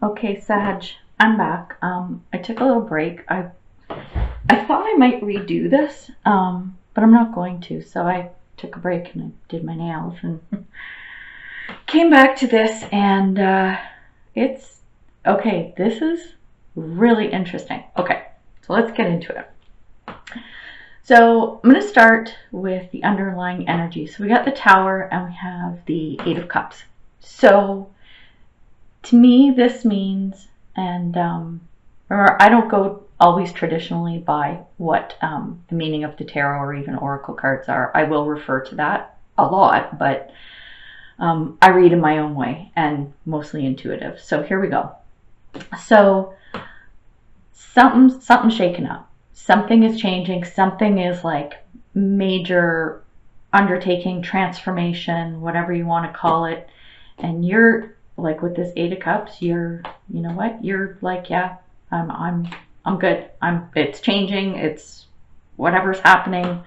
Okay, Sag, I'm back. I took a little break. I thought I might redo this, but I'm not going to. So I took a break and I did my nails and came back to this, and it's okay. This is really interesting. Okay, so let's get into it. So I'm going to start with the underlying energy. So we got the Tower and we have the Eight of Cups. So to me, this means, and or I don't go always traditionally by what the meaning of the tarot or even oracle cards are. I will refer to that a lot, but I read in my own way and mostly intuitive. So here we go. So something's shaken up. Something is changing. Something is like major undertaking, transformation, whatever you want to call it. And you're like with this Eight of Cups, you know what? You're like, yeah, I'm good. It's changing. It's whatever's happening.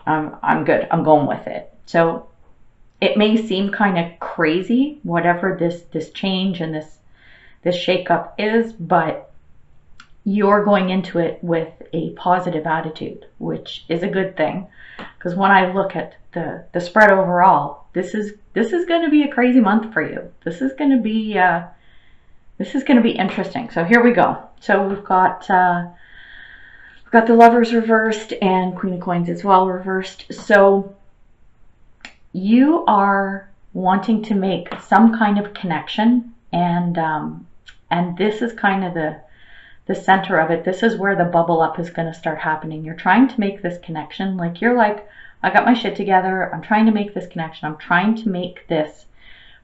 I'm good. I'm going with it. So it may seem kind of crazy, whatever this change and this shakeup is, but you're going into it with a positive attitude, which is a good thing. Because when I look at the spread overall, this is going to be a crazy month for you. This is going to be interesting. So here we go. So we've got the Lovers reversed and Queen of Coins as well reversed. So you are wanting to make some kind of connection, and this is kind of the center of it. This is where the bubble up is going to start happening. You're trying to make this connection. Like you're like, I got my shit together. I'm trying to make this connection. I'm trying to make this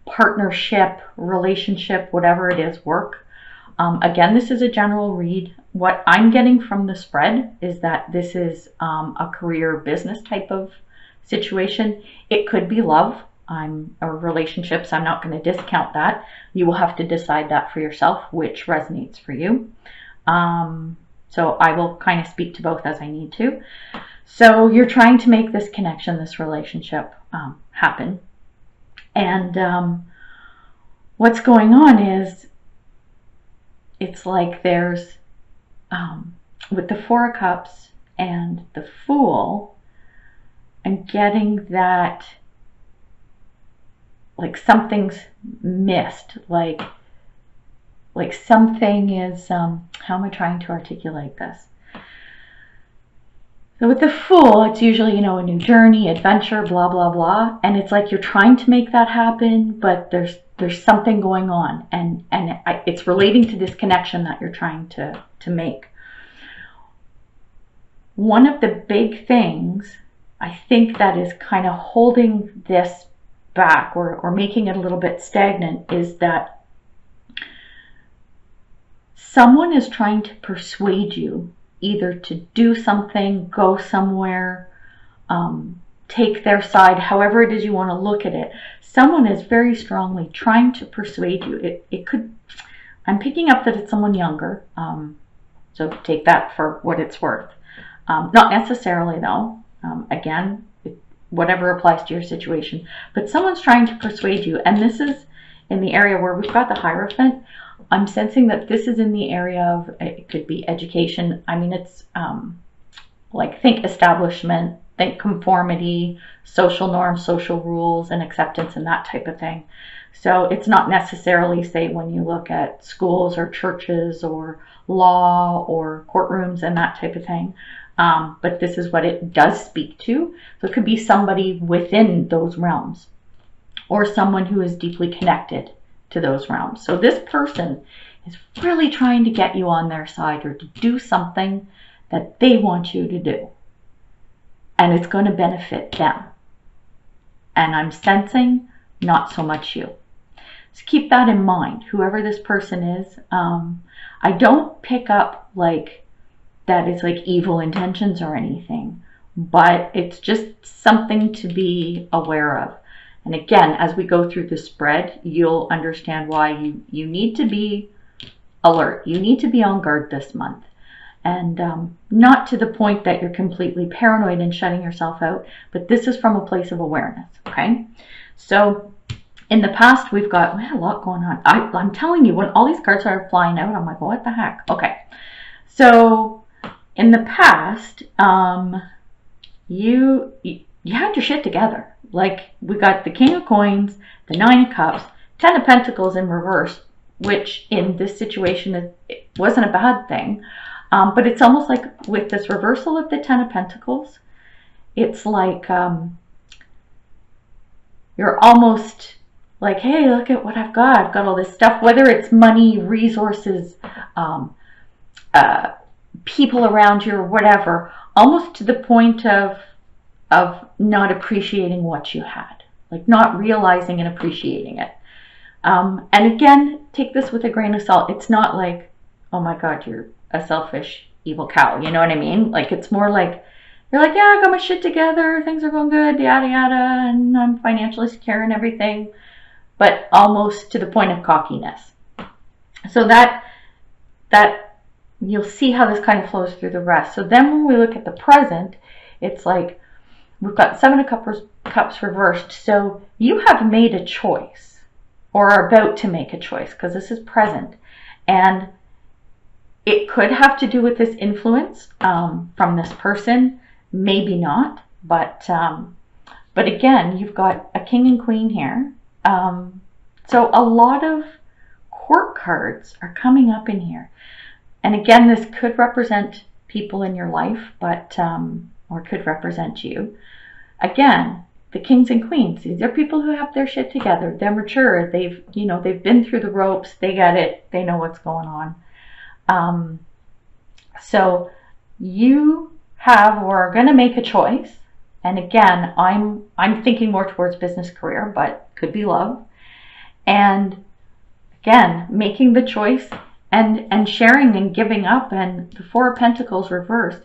partnership, relationship, whatever it is, work. Again, this is a general read. What I'm getting from the spread is that this is a career business type of situation. It could be love or relationships. I'm not going to discount that. You will have to decide that for yourself, which resonates for you. So I will kind of speak to both as I need to. So you're trying to make this connection, this relationship happen. And what's going on is it's like there's, with the Four of Cups and the Fool, I'm getting that like something's missed, like something is, how am I trying to articulate this? So with the Fool, it's usually, a new journey, adventure, blah, blah, blah. And it's like you're trying to make that happen, but there's something going on. And it's relating to this connection that you're trying to make. One of the big things I think that is kind of holding this back or making it a little bit stagnant is that someone is trying to persuade you either to do something, go somewhere, take their side, however it is you want to look at it. Someone is very strongly trying to persuade you. It could, I'm picking up that it's someone younger, so take that for what it's worth. Not necessarily though, again, whatever applies to your situation, but someone's trying to persuade you, and this is in the area where we've got the Hierophant. I'm sensing that this is in the area of, it could be education. I mean, it's like think establishment, think conformity, social norms, social rules, and acceptance and that type of thing. So it's not necessarily, say, when you look at schools or churches or law or courtrooms and that type of thing. But this is what it does speak to. So it could be somebody within those realms or someone who is deeply connected to those realms. So this person is really trying to get you on their side or to do something that they want you to do. And it's going to benefit them. And I'm sensing not so much you. So keep that in mind, whoever this person is. I don't pick up like that it's like evil intentions or anything, but it's just something to be aware of. And again, as we go through the spread, you'll understand why you need to be alert. You need to be on guard this month. And not to the point that you're completely paranoid and shutting yourself out, but this is from a place of awareness, okay? So In the past, we had a lot going on. I'm telling you, when all these cards are flying out, I'm like, what the heck? Okay. So in the past, you had your shit together. Like, we got the King of Coins, the Nine of Cups, Ten of Pentacles in reverse, which in this situation it wasn't a bad thing. But it's almost like with this reversal of the Ten of Pentacles, it's like you're almost like, hey, look at what I've got. I've got all this stuff, whether it's money, resources, people around you or whatever, almost to the point of not appreciating what you had, like not realizing and appreciating it. And again, take this with a grain of salt. It's not like, oh my God, you're a selfish, evil cow. You know what I mean? Like, it's more like, you're like, yeah, I got my shit together. Things are going good, yada, yada. And I'm financially secure and everything, but almost to the point of cockiness. So that you'll see how this kind of flows through the rest. So then when we look at the present, it's like we've got Seven of Cups reversed. So you have made a choice or are about to make a choice, because this is present. And it could have to do with this influence from this person, maybe not. But again, you've got a King and Queen here. So a lot of court cards are coming up in here. And again, this could represent people in your life, but or could represent you. Again, the Kings and Queens, these are people who have their shit together. They're mature. They've been through the ropes. They get it. They know what's going on. So you have or are going to make a choice. And again, I'm thinking more towards business career, but could be love. And again, making the choice and sharing and giving up. And the Four of Pentacles reversed.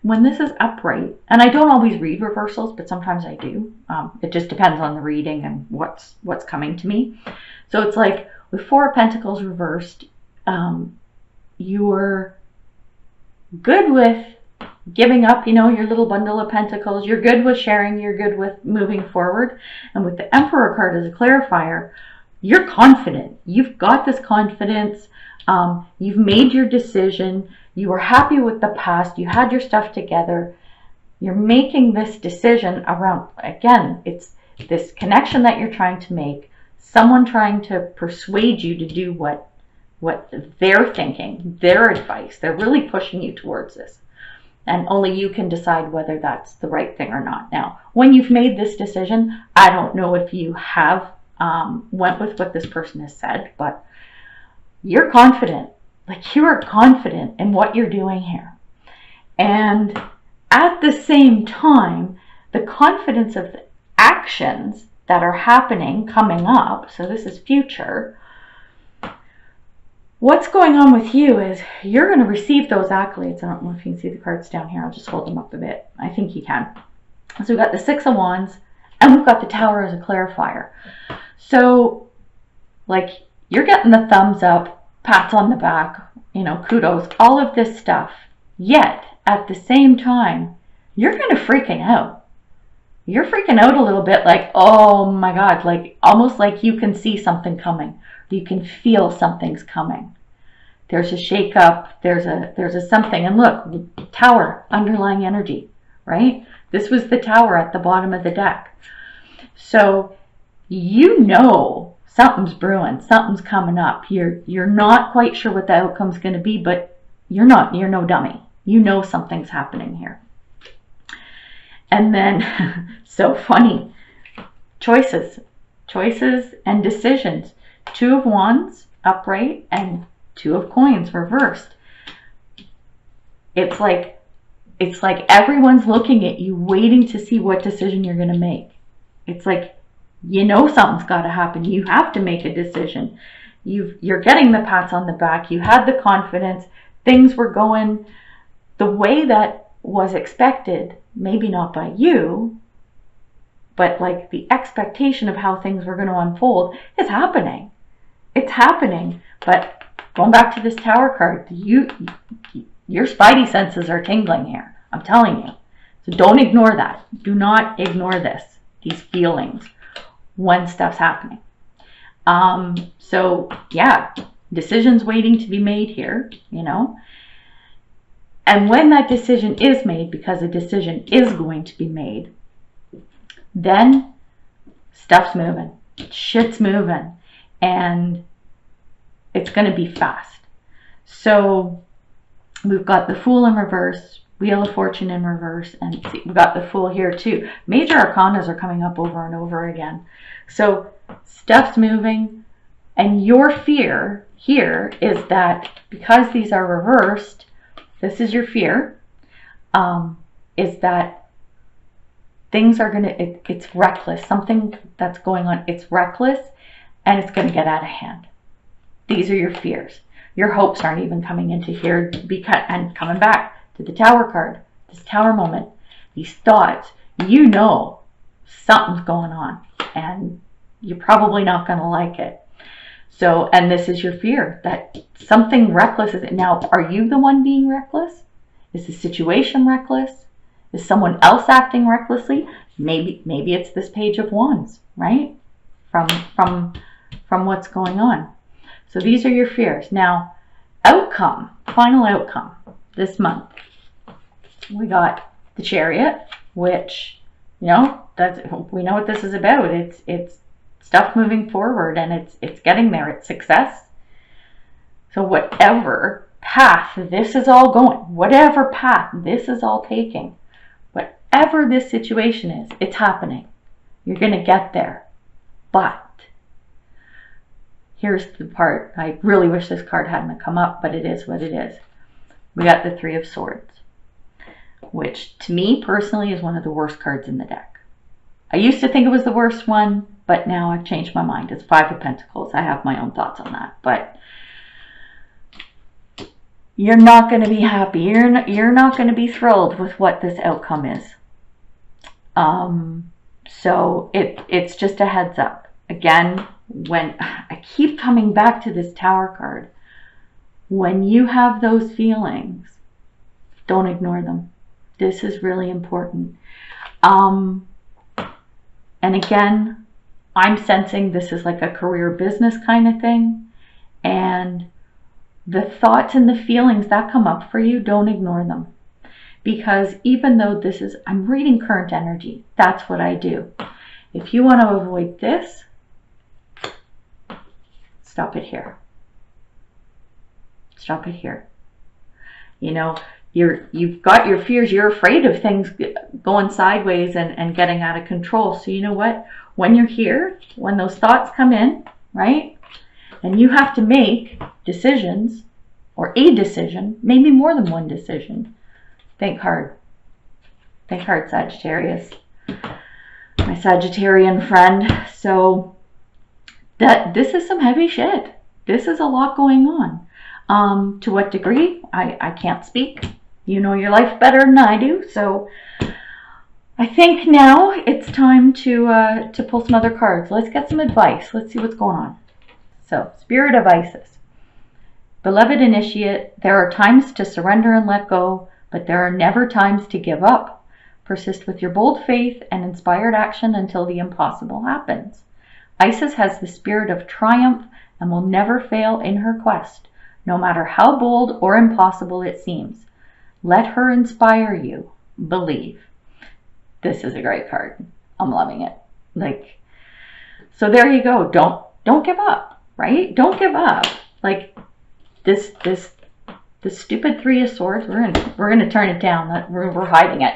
When this is upright, and I don't always read reversals, but sometimes I do. It just depends on the reading and what's coming to me. So it's like with Four of Pentacles reversed, you're good with giving up, your little bundle of pentacles. You're good with sharing. You're good with moving forward. And with the Emperor card as a clarifier, you're confident. You've got this confidence. You've made your decision. You were happy with the past. You had your stuff together. You're making this decision around, again, it's this connection that you're trying to make. Someone trying to persuade you to do what they're thinking, their advice. They're really pushing you towards this. And only you can decide whether that's the right thing or not. Now, when you've made this decision, I don't know if you have went with what this person has said, but you're confident. Like, you are confident in what you're doing here. And at the same time, the confidence of the actions that are happening, coming up, so this is future, what's going on with you is you're going to receive those accolades. I don't know if you can see the cards down here. I'll just hold them up a bit. I think you can. So we've got the Six of Wands, and we've got the Tower as a clarifier. So, like, you're getting the thumbs up, pats on the back, kudos, all of this stuff. Yet, at the same time, you're kind of freaking out. You're freaking out a little bit, like, oh my God, like almost like you can see something coming. You can feel something's coming. There's a shakeup. There's a something. And look, Tower, underlying energy, right? This was the Tower at the bottom of the deck. So something's brewing, something's coming up. You're not quite sure what the outcome's going to be, but you're no dummy. You know something's happening here. And then, so funny, choices and decisions. Two of Wands upright and Two of Coins reversed. It's like everyone's looking at you, waiting to see what decision you're going to make. It's like, something's got to happen. You have to make a decision. You're getting the pats on the back. You had the confidence. Things were going the way that was expected. Maybe not by you, but like the expectation of how things were going to unfold is happening. It's happening. But going back to this Tower card, your spidey senses are tingling here. I'm telling you. So don't ignore that. Do not ignore these feelings when stuff's happening. So yeah, decisions waiting to be made here, you know. And when that decision is made, because a decision is going to be made, then stuff's moving, shit's moving, and it's going to be fast. So we've got the Fool in reverse, Wheel of Fortune in reverse, and see, we've got the Fool here too. Major arcanas are coming up over and over again. So stuff's moving, and your fear here is that because these are reversed, this is your fear, is that things are it's reckless. Something that's going on, it's reckless, and it's going to get out of hand. These are your fears. Your hopes aren't even coming into here, and coming back to the Tower card, this Tower moment, these thoughts, you know something's going on, and you're probably not going to like it. So, and this is your fear, that something reckless is it. Now, are you the one being reckless? Is the situation reckless? Is someone else acting recklessly? Maybe it's this Page of Wands, right? From what's going on. So these are your fears. Now, outcome, final outcome this month. We got the Chariot, which, you know, we know what this is about. It's stuff moving forward, and it's getting there. It's success. So whatever path this is all going, whatever path this is all taking, whatever this situation is, it's happening. You're going to get there. But here's the part. I really wish this card hadn't come up, but it is what it is. We got the Three of Swords, which to me personally is one of the worst cards in the deck. I used to think it was the worst one, but now I've changed my mind. It's Five of Pentacles. I have my own thoughts on that, but you're not going to be happy. You're not going to be thrilled with what this outcome is. So it's just a heads up. Again, when I keep coming back to this Tower card, when you have those feelings, don't ignore them. This is really important. And again, I'm sensing this is like a career business kind of thing. And the thoughts and the feelings that come up for you, don't ignore them. Because even though this is, I'm reading current energy. That's what I do. If you want to avoid this, stop it here. Stop it here. You know, you've got your fears. You're afraid of things going sideways and getting out of control. So you know what? When you're here, when those thoughts come in, right? And you have to make decisions, or a decision, maybe more than one decision. Think hard. Think hard, Sagittarius. My Sagittarian friend. So this is some heavy shit. This is a lot going on. To what degree? I can't speak. You know your life better than I do. So I think now it's time to pull some other cards. Let's get some advice. Let's see what's going on. So, Spirit of Isis. Beloved Initiate, there are times to surrender and let go, but there are never times to give up. Persist with your bold faith and inspired action until the impossible happens. Isis has the spirit of triumph and will never fail in her quest, no matter how bold or impossible it seems. Let her inspire you. Believe. This is a great card. I'm loving it. Like, so there you go. Don't give up. Right? Don't give up. Like this stupid Three of Swords. We're gonna turn it down. We're hiding it.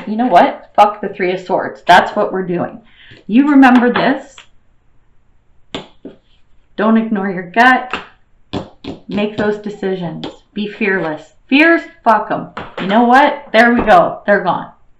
You know what? Fuck the Three of Swords. That's what we're doing. You remember this. Don't ignore your gut. Make those decisions. Be fearless. Fears, fuck them. You know what? There we go. They're gone.